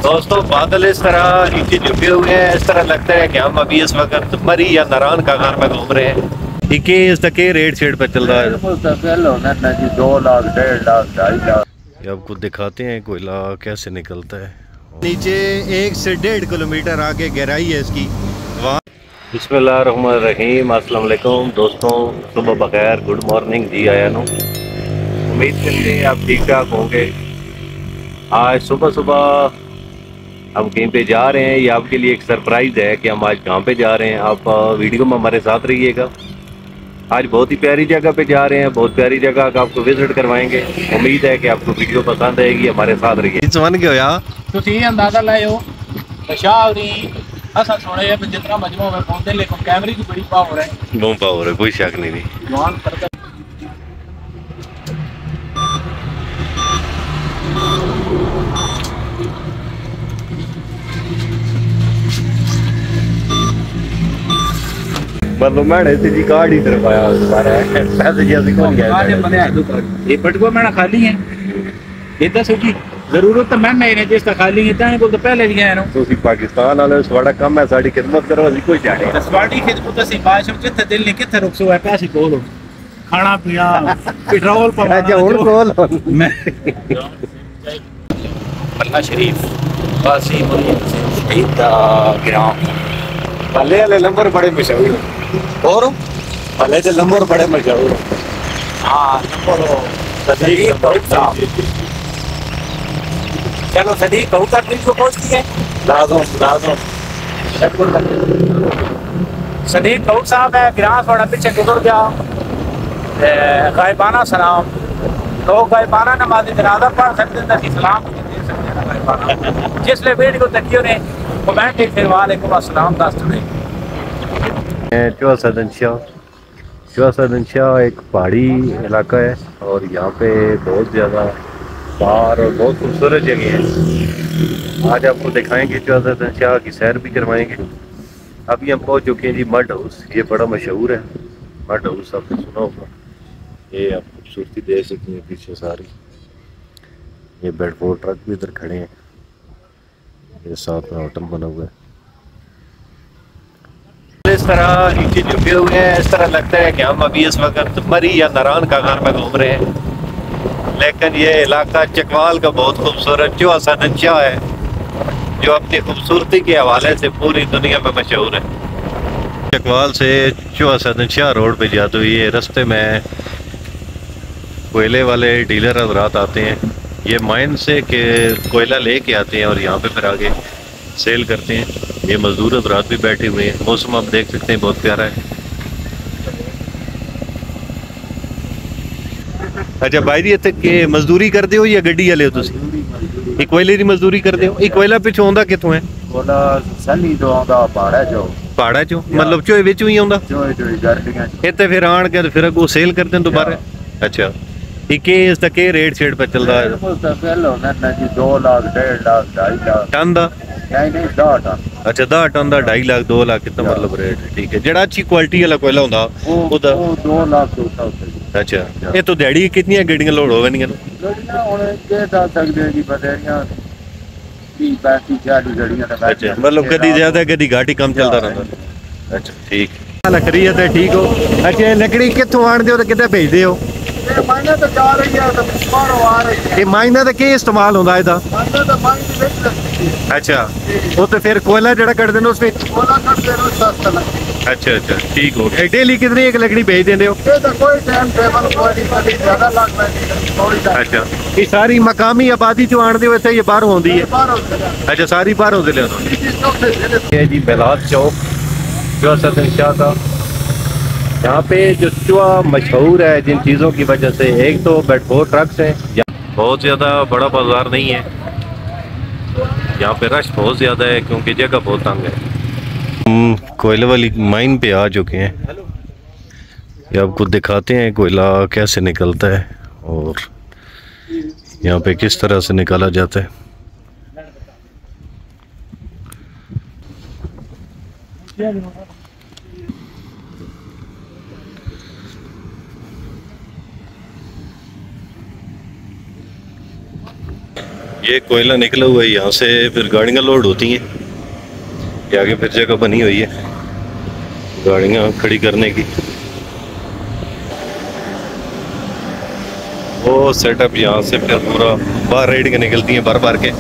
दोस्तों बादल इस तरह नीचे झुके हुए हैं, इस तरह लगता है कि हम अभी इस वक्त मरी या नारायण का घर में घूम रहे हैं। इके इसका के रेट शेड पे चल रहा है। 2 लाख 1.5 लाख 2.5 लाख। ये आपको दिखाते हैं कोयला कैसे निकलता है। नीचे 1 से 1.5 किलोमीटर आगे गहराई है इसकी। बिस्मिल्लाहिर्रहमानिर्रहीम, अस्सलाम वालेकुम दोस्तों, सुबह बखैर, गुड मॉर्निंग जी आया नो। उम्मीद करते हैं आप ठीक ठाक होंगे। आज सुबह सुबह हम कहीं पे जा रहे हैं, ये आपके लिए एक सरप्राइज है कि हम आज कहाँ पे जा रहे हैं। आप वीडियो में हमारे साथ रहिएगा। आज बहुत ही प्यारी जगह पे जा रहे हैं, बहुत प्यारी जगह का आपको विजिट करवाएंगे। उम्मीद है कि आपको वीडियो पसंद आएगी, हमारे साथ रहिए। बन गया यार ਤੁਸੀਂ ਅੰਦਾਜ਼ਾ ਲਾਇਓ ਸ਼ਾਹਰੀ ਅਸਾਂ ਸੁਣਿਆ ਵੀ ਜਿੰਨਾ ਮਜਮੂ में पहुंचते लेकिन कैमरे की बड़ी पावर है। बहुत पावर है, कोई शक नहीं। जवान करता मतलब मैंने से जी कार्ड ही करवाया सारा पैसे जैसे कौन गया ये पटको मैंने खाली है ये तो सोची जरूरत तो मैं नहीं जिसका खाली है ताने को तो पहले भी आया ना। ਤੁਸੀਂ ਪਾਕਿਸਤਾਨ ਵਾਲੇ ਤੁਹਾਡਾ ਕੰਮ ਹੈ ਸਾਡੀ ਖਿਦਮਤ ਕਰੋ, ਅਸੀਂ ਕੋਈ ਜਾਣੇ ਸਾਡੀ ਖਿਦਮਤ ਅਸੀਂ ਬਾਸ਼ਮ ਜਿੱਥੇ ਦਿਲ ਨੇ ਕਿੱਥੇ ਰੁਕਸੋ ਹੈ ਪੈਸੇ ਕੋਲ ਖਾਣਾ ਪੀਣਾ ਪੈਟਰੋਲ ਪਵਾਉਣਾ। ਅੱਛਾ ਹੁਣ ਕੋਲ मैं पल्ला शरीफ वासी शहीद ग्राम पल्ले वाले नंबर बड़े मशहूर और पल्ले के नंबर बड़े मशहूर। हाँ नंबर सदीक बहुत साहब चलो सदीक बहुत तक को पहुंचती है लाजम सदीक बहुत साहब है ग्राम थोड़ा पीछे गुजर गया। गायबाना सलाम लोग गायबाना नमाज जनाजा पढ़ सकते हैं, सलाम दे सकते हैं गायबाना। जिसले वीडियो तकियो ने कमेंट फिर वालेकुम अस्सलाम दस चौसा एक पहाड़ी इलाका है और यहाँ पे बहुत ज़्यादा बाहर और बहुत खूबसूरत जगह है। आज आपको दिखाएंगे चौसा की सैर भी करवाएंगे। अभी हम पहुँच चुके हैं जी मड हाउस। ये बड़ा मशहूर है मड हाउस, आपने सुना होगा। ये आप खूबसूरती देख सकते हैं पीछे सारी। ये बेडफोर्ड ट्रक भी इधर खड़े हैं, ये साथ में होटल बना हुआ है। इस तरह नीचे झुके हुए हैं, इस तरह लगता है कि हम अभी इस वक्त मरी या नारायण का घर में घूम रहे हैं। लेकिन ये इलाका चकवाल का बहुत खूबसूरत चौसा नंशा है, जो अपनी खूबसूरती के हवाले से पूरी दुनिया में मशहूर है। चकवाल से चौसा नंशा रोड पे जाते हुए ये रास्ते में कोयले वाले डीलर हजरात आते हैं। ये माइन से के कोयला लेके आते हैं और यहाँ पे फिर आगे सेल करते हैं। ये मजदूर हजरात भी बैठे हुए हैं। मौसम आप देख सकते हैं बहुत प्यारा है। अच्छा भाई जी इत्थे के मजदूरी करते हो या गड्डी वाले हो तुसी? कोयले की मजदूरी करते हो? कोयला पिछों आउंदा कित्थों है? कोला सनी तो आंदा पहाड़ा चो मतलब चोए विचों ही आउंदा? चोए गर्मियां इत्थे फिर आण के फिर अगों सेल करते हैं दोबारा। अच्छा इके इसका के रेट शेड पे चल रहा है? 2 लाख 1.5 लाख 2.5 लाख टन दा? नहीं 10 टन। अच्छा 10 टन दा 2.5 लाख 2 लाख कितना मतलब रेट है। ठीक है जेड़ा अच्छी क्वालिटी वाला कोयला होंदा ओदा 2 लाख 2 लाख। अच्छा ये तो दिहाड़ी कितनी गड्डियां लोड होवनियां? गड्डियां हुण के दस सकदे जी बतेरियां 30 35 40 गड्डियां दा। अच्छा मतलब कदी ज्यादा कदी घाट ही कम चलता रहंदा। अच्छा ठीक लकड़ी है तो ठीक हो। अच्छा लकड़ी कित्थों आंदे हो ते कित्थे भेजदे हो? ये महीने तो जा रही है तो बाहरों आ रही है। ये माइना दा के इस्तेमाल होंदा इदा? महीने तो माइने बेच सकती है। अच्छा वो तो फिर कोयला जड़ा कट देने उस पे कोला कट देना सस्ता लगता है। अच्छा ठीक हो गया। डेली कितनी एक लकड़ी भेज देंगे हो? ये तो कोई टाइम टेबल कोई नहीं, कभी ज्यादा लग रही थोड़ी सा। अच्छा ये सारी मकामी आबादी चो आंदे हो ये बाहर होंदी है? अच्छा सारी बाहर होंदे ले ये जी बेलात चौक चौसा नंशा का। यहाँ पे जो चुआ मशहूर है जिन चीज़ों की वजह से, एक तो बेडफोर्ड ट्रक्स हैं, बहुत ज़्यादा बड़ा बाजार नहीं है, यहाँ पे रश बहुत ज़्यादा है क्योंकि जगह बहुत तंग है। कोयले वाली माइन पे आ चुके हैं। ये आपको दिखाते हैं कोयला कैसे निकलता है और यहाँ पे किस तरह से निकाला जाता है। ये कोयला निकला हुआ है, यहाँ से फिर गाड़ियाँ लोड होती हैं। ये आगे फिर जगह बनी हुई है गाड़ियाँ खड़ी करने की। वो सेटअप यहाँ से फिर पूरा बाहर रेड के निकलती हैं भर भर के।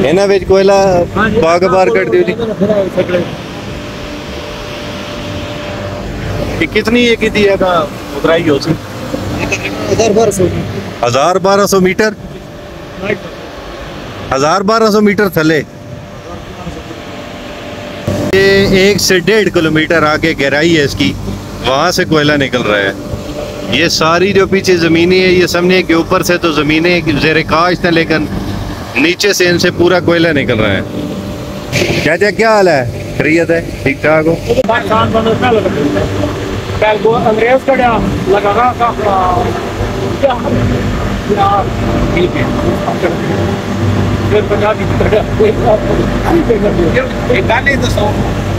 इन्हें विच कोयला बाग बार कट दी कितनी ये की थी उतराई हो सी 1200 मीटर 1200 मीटर थले। ये 1 से 1.5 किलोमीटर आगे गहराई है इसकी, वहां से कोयला निकल रहा है। ये सारी जो पीछे ज़मीनें है ये समझे कि ऊपर से तो ज़मीनें ज़ेरे काश थे, लेकिन नीचे से इनसे पूरा कोयला निकल रहा है। चाचा क्या हाल है? खैरियत है? ठीक ठाक हो?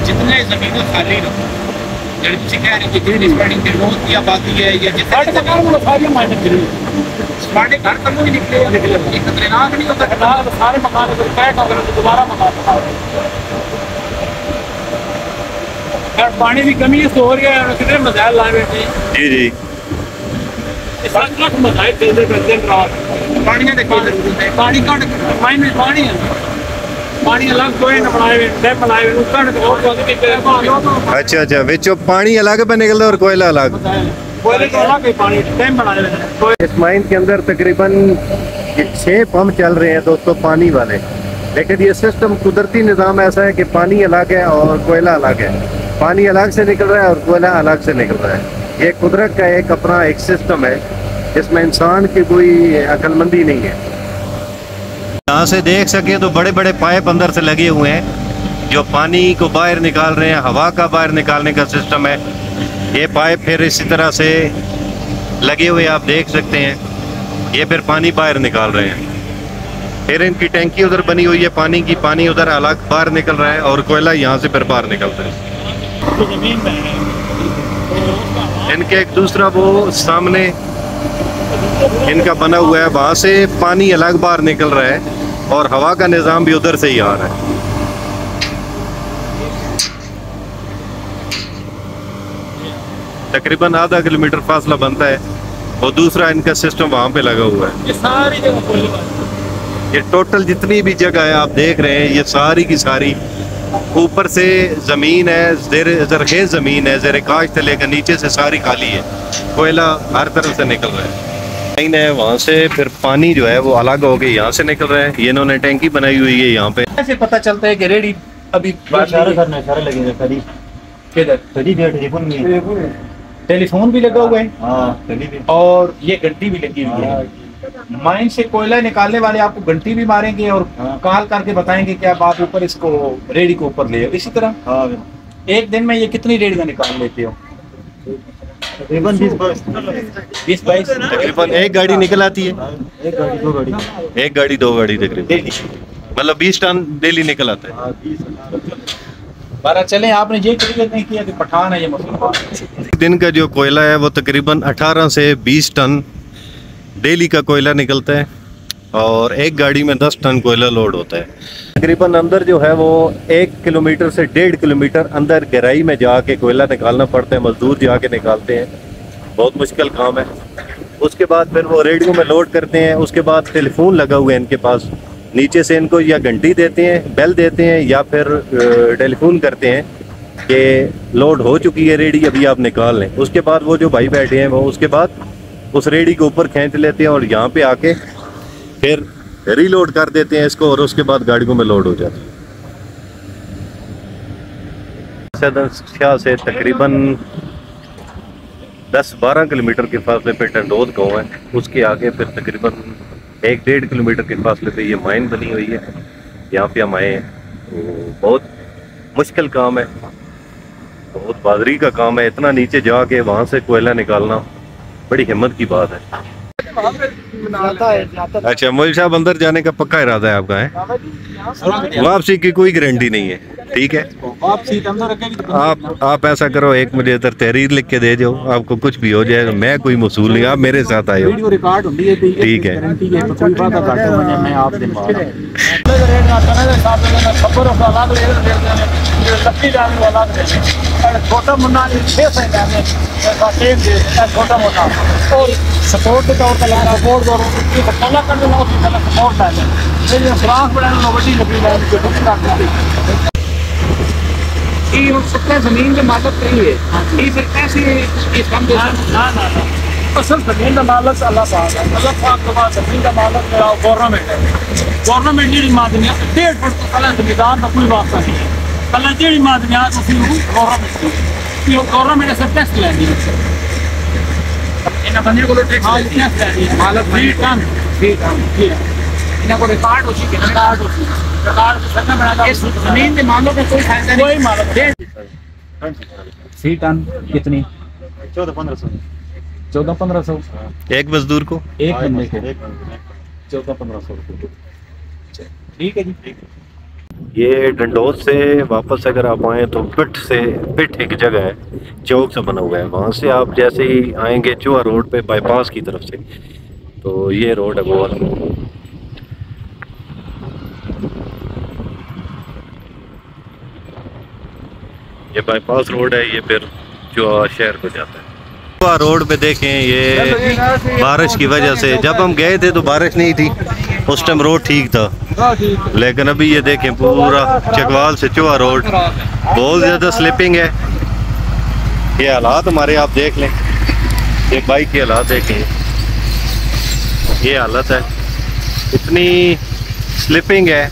जितने जमीन खाली रहो जितनी रोज की आबादी है या जितने साढ़े घर कम ही निकले एक खतरनाक नहीं होता सारे मकान दोबारा मकान पानी की कमी हो रही है। कितने मसाइल लाए बैठे जी जी मसाइल चलते दिन रात पानी घट पानी है पानी अलग कोई न बनाए डैम बनाए अच्छा अच्छा विचो पानी अलग पे निकलता और कोयला अलग कोयले तो अलग पानी डैम बनाए। इस माइन के अंदर तकरीबन 6 पंप चल रहे हैं दोस्तों पानी वाले, लेकिन ये सिस्टम कुदरती निज़ाम ऐसा है कि पानी अलग है और कोयला अलग है। पानी अलग से निकल रहा है और कोयला अलग से निकल रहा है। ये कुदरत का एक अपना एक सिस्टम है, इसमें इंसान की कोई अक्लमंदी नहीं है। यहाँ से देख सके तो बड़े बड़े पाइप अंदर से लगे हुए हैं जो पानी को बाहर निकाल रहे हैं। हवा का बाहर निकालने का सिस्टम है। ये पाइप फिर इसी तरह से लगे हुए आप देख सकते हैं। ये फिर पानी बाहर निकाल रहे हैं। फिर इनकी टैंकी उधर बनी हुई है पानी की, पानी उधर अलग बाहर निकल रहा है और कोयला यहाँ से फिर बाहर निकल रहा है। इनके एक दूसरा वो सामने इनका बना हुआ है, वहां से पानी अलग बाहर निकल रहा है और हवा का निज़ाम भी उधर से ही आ रहा है। तकरीबन आधा किलोमीटर फासला बनता है और दूसरा इनका सिस्टम वहां पे लगा हुआ है। ये सारी जगह ये टोटल जितनी भी जगह है आप देख रहे हैं, ये सारी की सारी ऊपर से ज़मीन है, ज़रखेज़ ज़मीन है, ज़ेरे काश से लेकर नीचे से सारी खाली है। कोयला हर तरफ से निकल रहा है। लाइन है वहाँ से फिर पानी जो है वो अलग हो के यहाँ से निकल रहा है। ये इन्होंने टैंकी बनाई हुई है यहाँ पे। ऐसे पता चलता है कि रेडी अभी टेलीफोन भी लगा हुआ है और ये घंटी भी लगी हुई है। माइन से कोयला निकालने वाले आपको घंटी भी मारेंगे और कॉल करके बताएंगे कि अब आप ऊपर इसको रेडी को ऊपर ले। इसी तरह एक दिन में ये कितनी रेडियां निकाल लेते हो? तकरीबन 20-22 तकरीबन एक गाड़ी निकल आती है। एक गाड़ी दो गाड़ी एक गाड़ी दो गाड़ी तकरीबन मतलब 20 टन डेली निकल आता है। बारह चले आपने ये क्लियर नहीं किया कि पठान है ये मुसलमान। दिन का जो कोयला है वो तकरीबन 18 से 20 टन डेली का कोयला निकलता है और एक गाड़ी में 10 टन कोयला लोड होता है। तकरीबन अंदर जो है वो 1 किलोमीटर से 1.5 किलोमीटर अंदर गहराई में जाके कोयला निकालना पड़ता है। मजदूर जाके निकालते हैं, बहुत मुश्किल काम है। उसके बाद फिर वो रेडियो में लोड करते हैं। उसके बाद टेलीफोन लगा हुआ है इनके पास, नीचे से इनको या घंटी देते हैं, बेल देते हैं या फिर टेलीफोन करते हैं कि लोड हो चुकी है रेडी, अभी आप निकाल लें। उसके बाद वो जो भाई बैठे हैं वो उसके बाद उस रेडी के ऊपर खींच लेते हैं और यहाँ पे आके फिर रीलोड कर देते हैं इसको और उसके बाद गाड़ियों में लोड हो जाता है। शाह से तकरीबन 10-12 किलोमीटर के फासले पे टंडोद गाँव है। उसके आगे फिर तकरीबन 1-1.5 किलोमीटर के फासले पे ये माइन बनी हुई है। यहाँ पे हम आए हैं तो बहुत मुश्किल काम है, बहुत बहादुरी का काम है। इतना नीचे जाके वहाँ से कोयला निकालना बड़ी हिम्मत की बात है। अच्छा, मोल साहब अंदर जाने का पक्का इरादा है आपका? है वापसी की कोई गारंटी नहीं है। ठीक है। आप सीट अंदर रखेंगे तो आप ऐसा करो, एक मुझे इधर तहरीर लिख के दे जाओ, आपको कुछ भी हो जाएगा, मैं कोई मसूल नहीं, आप मेरे साथ आए हो। वीडियो रिकॉर्ड होती है, ठीक है। गारंटी है, तो कोई बात घाटे होने मैं आप दिन बाद छोटा मुन्ना 6 छोटा मोटा और सपोर्ट के तौर पर लगा सपोर्ट दो पहला कर देना, उसकी पहला सपोर्ट डाले फ्रांस बनाने बड़ी लकड़ी डाली ये सबका जमीन के मालिक नहीं है, ये फिर कैसे इस काम के ना असल जमीन का मालिक अल्लाह पाक है। अल्लाह पाक के बाद जमीन का मालिक गवर्नमेंट है। गवर्नमेंट जी मादनिया 1.5 फुट तो कल संविधान का कोई वास्ता नहीं है। कल जी मादनिया गवर्नमेंट से टैक्स लैंदी इन बंदे को टैक्स लैंदी मालिक फ्री टन इन्हें को रिकॉर्ड होती है, रिकॉर्ड होती है, रिकॉर्ड करना बड़ा इस जमीन के मालिक का कोई फायदा नहीं, कोई मालिक फी टन कितनी 1400-1500 एक मजदूर को, एक बंदे के 1400-1500 रुपये। ठीक है जी। ये डंडोत से वापस अगर आप आए तो पिट एक जगह है, चौक से बना हुआ है, वहाँ से आप जैसे ही आएंगे चूहा रोड पे बाईपास की तरफ से, तो ये रोड है वो। ये बाईपास रोड है, ये फिर चूहा शहर को जाता है। चूहा रोड पे देखें, ये बारिश की वजह से, जब हम गए थे तो बारिश नहीं थी, उस टाइम रोड ठीक था, लेकिन अभी ये देखें पूरा चकवाल से चूहा रोड बहुत ज़्यादा स्लिपिंग है। ये हालात हमारे आप देख लें, ये बाइक के हालात देखें, ये हालत है, इतनी स्लिपिंग है,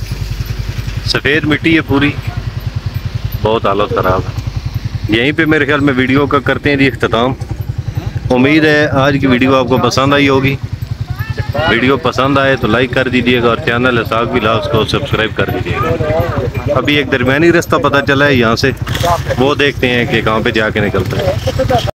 सफ़ेद मिट्टी है पूरी, बहुत हालत ख़राब है। यहीं पे मेरे ख्याल में वीडियो का करते हैं जी इख्तिताम। उम्मीद है आज की वीडियो आपको पसंद आई होगी। वीडियो पसंद आए तो लाइक कर दीजिएगा और चैनल इसाक व्लॉग्स को सब्सक्राइब कर दीजिएगा। अभी एक दरमियानी रास्ता पता चला है यहाँ से, वो देखते हैं कि कहाँ पे जाके निकलता है।